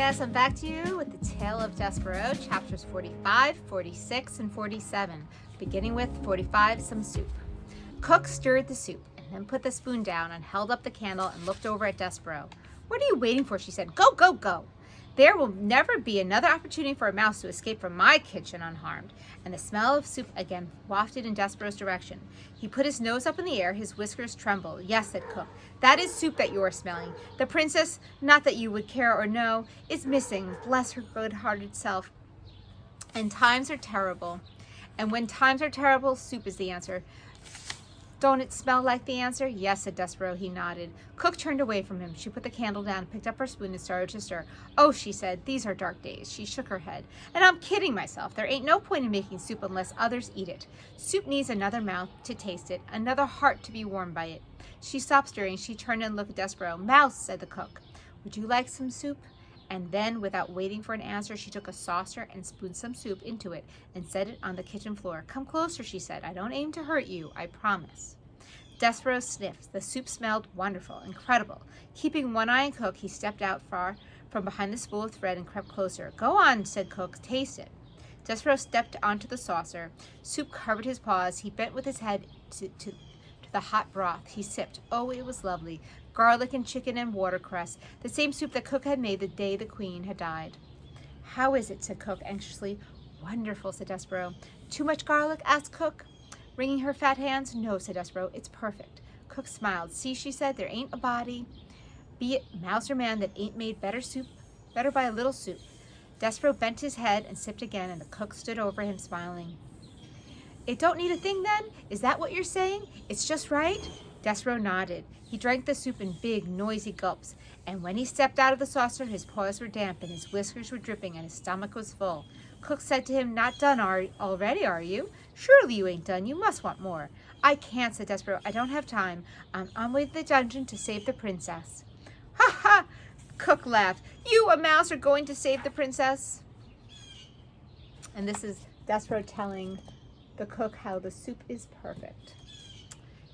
Yes, I'm back to you with the Tale of Despereaux, chapters 45, 46, and 47, beginning with 45, some soup. Cook stirred the soup and then put the spoon down and held up the candle and looked over at Despereaux. "What are you waiting for?" she said. "Go, go, go. There will never be another opportunity for a mouse to escape from my kitchen unharmed." And the smell of soup again wafted in Despereaux's direction. He put his nose up in the air, his whiskers trembled. "Yes," said Cook, "that is soup that you are smelling. The princess, not that you would care or know, is missing. Bless her good-hearted self. And times are terrible. And when times are terrible, soup is the answer. Don't it smell like the answer?" "Yes," said Despereaux. He nodded. Cook turned away from him. She put the candle down, picked up her spoon, and started to stir. "Oh," she said, "these are dark days." She shook her head. "And I'm kidding myself. There ain't no point in making soup unless others eat it. Soup needs another mouth to taste it, another heart to be warmed by it." She stopped stirring. She turned and looked at Despereaux. "Mouse," said the cook, "would you like some soup?" And then, without waiting for an answer, she took a saucer and spooned some soup into it and set it on the kitchen floor. "Come closer," she said. "I don't aim to hurt you, I promise." Despereaux sniffed. The soup smelled wonderful, incredible. Keeping one eye on Cook, he stepped out far from behind the spool of thread and crept closer. "Go on," said Cook. "Taste it." Despereaux stepped onto the saucer. Soup covered his paws. He bent with his head to the hot broth. He sipped. Oh, it was lovely. Garlic and chicken and watercress. The same soup that Cook had made the day the queen had died. "How is it?" said Cook anxiously. "Wonderful," said Despereaux. "Too much garlic?" asked Cook, wringing her fat hands. "No," said Despereaux. "It's perfect." Cook smiled. "See," she said, "there ain't a body, be it mouse or man, that ain't made better by a little soup." Despereaux bent his head and sipped again, and the cook stood over him, smiling. "It don't need a thing, then? Is that what you're saying? It's just right?" Despereaux nodded. He drank the soup in big, noisy gulps, and when he stepped out of the saucer, his paws were damp, and his whiskers were dripping, and his stomach was full. Cook said to him, "Not done already, are you? Surely you ain't done. You must want more." "I can't," said Despereaux. "I don't have time. I'm on my way to the dungeon to save the princess." "Ha ha!" Cook laughed. "You, a mouse, are going to save the princess?" And this is Despereaux telling the cook how the soup is perfect.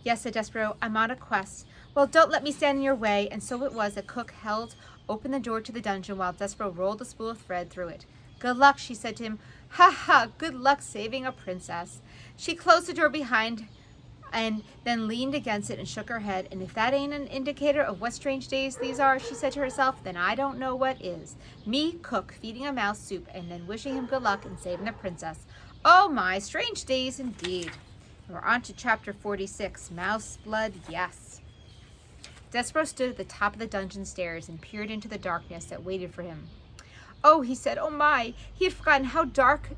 "Yes," said Despereaux, "I'm on a quest." "Well, don't let me stand in your way." And so it was that Cook held open the door to the dungeon while Despereaux rolled a spool of thread through it. "Good luck," she said to him. "Ha ha, good luck saving a princess." She closed the door behind and then leaned against it and shook her head. "And if that ain't an indicator of what strange days these are," she said to herself, "then I don't know what is. Me, Cook, feeding a mouse soup and then wishing him good luck in saving the princess. Oh my, strange days indeed." We're on to chapter 46, Mouse Blood, Yes. Despereaux stood at the top of the dungeon stairs and peered into the darkness that waited for him. "Oh," he said, "oh my." He had forgotten how dark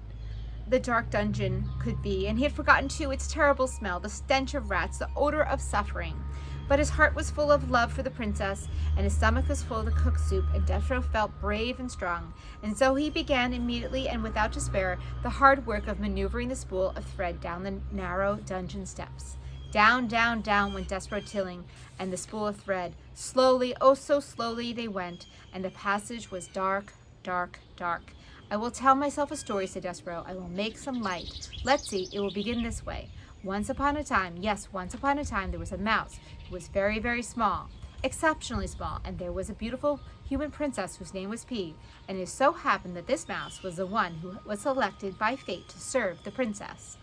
the dark dungeon could be, and he had forgotten too its terrible smell, the stench of rats, the odor of suffering. But his heart was full of love for the princess, and his stomach was full of the cooked soup, and Despereaux felt brave and strong. And so he began immediately and without despair the hard work of maneuvering the spool of thread down the narrow dungeon steps. Down, down, down went Despereaux Tilling and the spool of thread. Slowly, oh so slowly they went, and the passage was dark, dark, dark. "I will tell myself a story," said Despereaux. "I will make some light. Let's see, it will begin this way. Once upon a time, yes, once upon a time, there was a mouse who was very, very small, exceptionally small, and there was a beautiful human princess whose name was P, and it so happened that this mouse was the one who was selected by fate to serve the princess,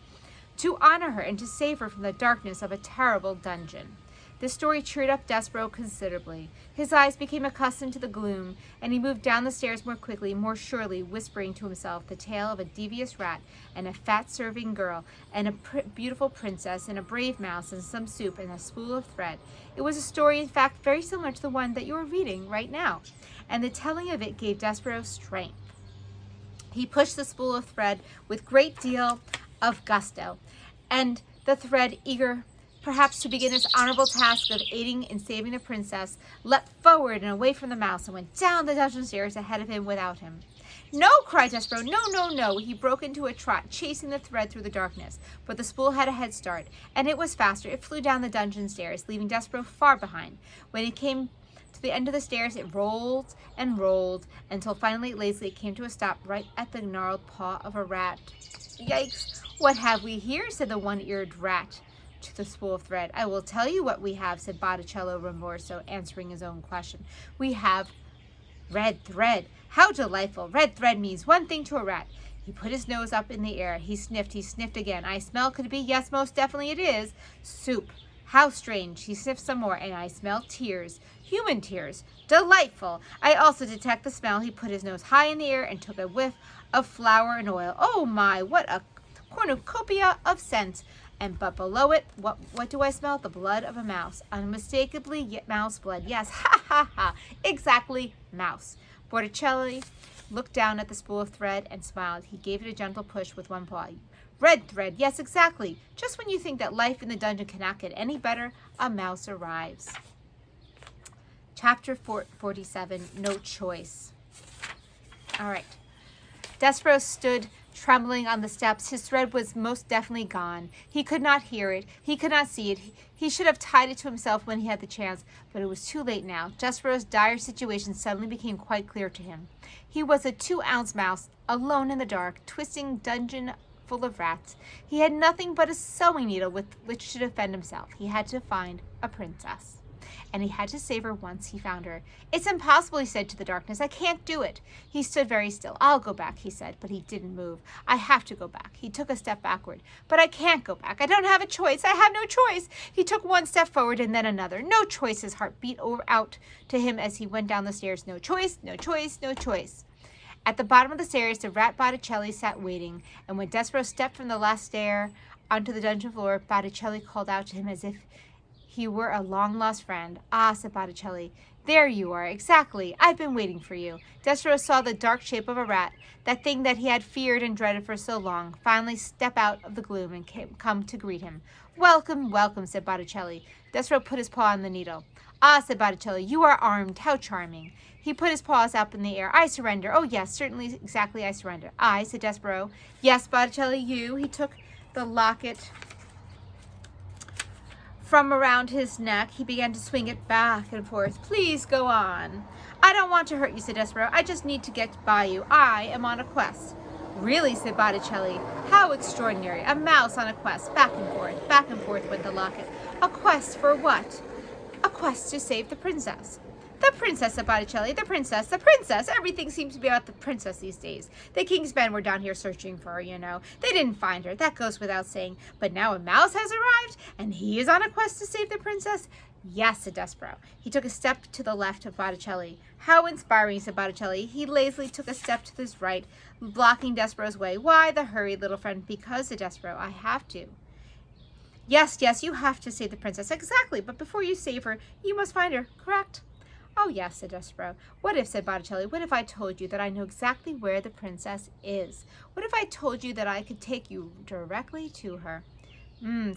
to honor her and to save her from the darkness of a terrible dungeon." This story cheered up Despereaux considerably. His eyes became accustomed to the gloom, and he moved down the stairs more quickly, more surely, whispering to himself the tale of a devious rat and a fat serving girl and a beautiful princess and a brave mouse and some soup and a spool of thread. It was a story, in fact, very similar to the one that you are reading right now, and the telling of it gave Despereaux strength. He pushed the spool of thread with great deal of gusto, and the thread, eager perhaps to begin its honorable task of aiding in saving the princess, leapt forward and away from the mouse and went down the dungeon stairs ahead of him without him. "No!" cried Despereaux. "No, no, no!" He broke into a trot, chasing the thread through the darkness. But the spool had a head start, and it was faster. It flew down the dungeon stairs, leaving Despereaux far behind. When it came to the end of the stairs, it rolled and rolled, until finally, lazily, it came to a stop right at the gnarled paw of a rat. "Yikes! What have we here?" said the one-eared rat to the spool of thread. "I will tell you what we have," said Botticello Rimborso, answering his own question. "We have Red thread. How delightful. Red thread means one thing to a rat. He put his nose up in the air. He sniffed again. I smell, could it be? Yes, most definitely it is. Soup. How strange. He sniffed some more, and I smell tears. Human tears. Delightful. I also detect the smell. He put his nose high in the air and took a whiff of flour and oil. Oh my, what a cornucopia of scent. But below it, what do I smell? The blood of a mouse. Unmistakably mouse blood. Yes, ha ha ha. Exactly, mouse. Botticelli looked down at the spool of thread and smiled. He gave it a gentle push with one paw. Red thread, yes, exactly. Just when you think that life in the dungeon cannot get any better, a mouse arrives. Chapter 47, No Choice. All right. Despereaux stood trembling on the steps. His thread was most definitely gone. He could not hear it. He could not see it. He should have tied it to himself when he had the chance, but it was too late now. Despereaux's dire situation suddenly became quite clear to him. He was a 2-ounce mouse, alone in the dark, twisting dungeon full of rats. He had nothing but a sewing needle with which to defend himself. He had to find a princess, and he had to save her once he found her. It's impossible, he said to the darkness. I can't do it. He stood very still. I'll go back, he said, but he didn't move. I have to go back. He took a step backward. But I can't go back. I don't have a choice. I have no choice. He took one step forward and then another. No choice. His heart beat out to him as he went down the stairs. No choice, no choice, no choice. At the bottom of the stairs, the rat Botticelli sat waiting, and when Despereaux stepped from the last stair onto the dungeon floor, Botticelli called out to him as if he were a long-lost friend. Ah, said Botticelli, there you are, exactly. I've been waiting for you. Despereaux saw the dark shape of a rat, that thing that he had feared and dreaded for so long, finally step out of the gloom and come to greet him. Welcome, welcome, said Botticelli. Despereaux put his paw on the needle. Ah, said Botticelli, you are armed. How charming. He put his paws up in the air. I surrender. Oh, yes, certainly, exactly, I surrender. I, said Despereaux. Yes, Botticelli, you. He took the locket from around his neck. He began to swing it back and forth. Please go on. I don't want to hurt you, said Despereaux. I just need to get by you. I am on a quest. Really, said Botticelli. How extraordinary. A mouse on a quest. Back and forth went the locket. A quest for what? A quest to save the princess. The princess, said Botticelli. The princess, the princess. Everything seems to be about the princess these days. The king's men were down here searching for her, you know. They didn't find her. That goes without saying. But now a mouse has arrived, and he is on a quest to save the princess. Yes, said Despereaux. He took a step to the left of Botticelli. How inspiring, said Botticelli. He lazily took a step to his right, blocking Despereaux's way. Why the hurry, little friend? Because, said Despereaux, I have to. Yes, you have to save the princess. Exactly, but before you save her, you must find her, correct? Oh, yes, said Despereaux. What if, said Botticelli, what if I told you that I know exactly where the princess is? What if I told you that I could take you directly to her?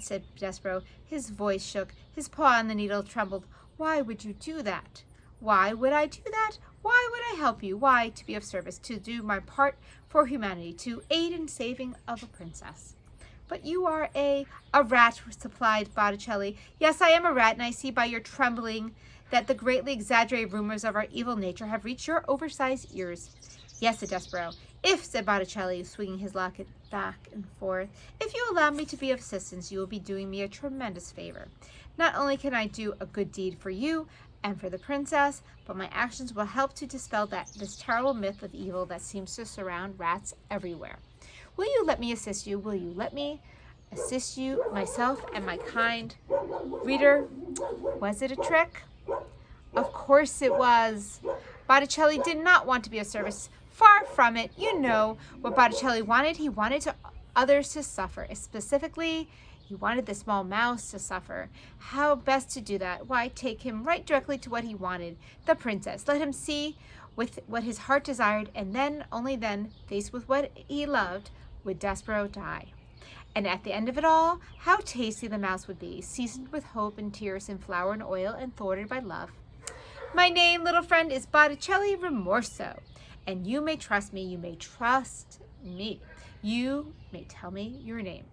Said Despereaux. His voice shook. His paw on the needle trembled. Why would you do that? Why would I do that? Why would I help you? Why? To be of service, to do my part for humanity, to aid in saving of a princess. But you are a rat, supplied Botticelli. Yes, I am a rat, and I see by your trembling that the greatly exaggerated rumors of our evil nature have reached your oversized ears. Yes, said Despereaux. If, said Botticelli, swinging his locket back and forth, if you allow me to be of assistance, you will be doing me a tremendous favor. Not only can I do a good deed for you and for the princess, but my actions will help to dispel this terrible myth of evil that seems to surround rats everywhere. Will you let me assist you? Will you let me assist you, myself and my kind? Reader, was it a trick? Of course it was. Botticelli did not want to be of service. Far from it. You know what Botticelli wanted. He wanted others to suffer. Specifically, he wanted the small mouse to suffer. How best to do that? Why, take him right directly to what he wanted, the princess. Let him see with what his heart desired, and then, only then, faced with what he loved, would Despereaux die. And at the end of it all, how tasty the mouse would be, seasoned with hope and tears and flour and oil and thwarted by love. My name, little friend, is Botticelli Rimorso, and you may trust me. You may trust me. You may tell me your name.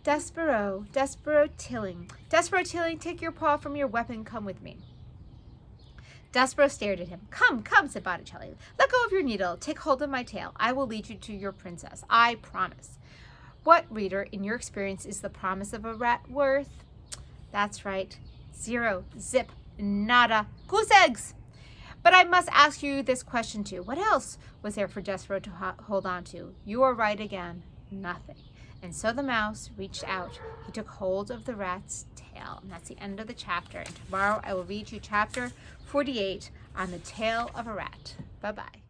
Despereaux, Despereaux Tilling. Despereaux Tilling, take your paw from your weapon. Come with me. Despereaux stared at him. Come, said Botticelli. Let go of your needle. Take hold of my tail. I will lead you to your princess. I promise. What, reader, in your experience, is the promise of a rat worth? That's right. 0, zip, nada, goose eggs. But I must ask you this question too. What else was there for Despereaux to hold on to? You are right again. Nothing. And so the mouse reached out. He took hold of the rat's tail. And that's the end of the chapter. And tomorrow I will read you chapter 48 on the tail of a rat. Bye-bye.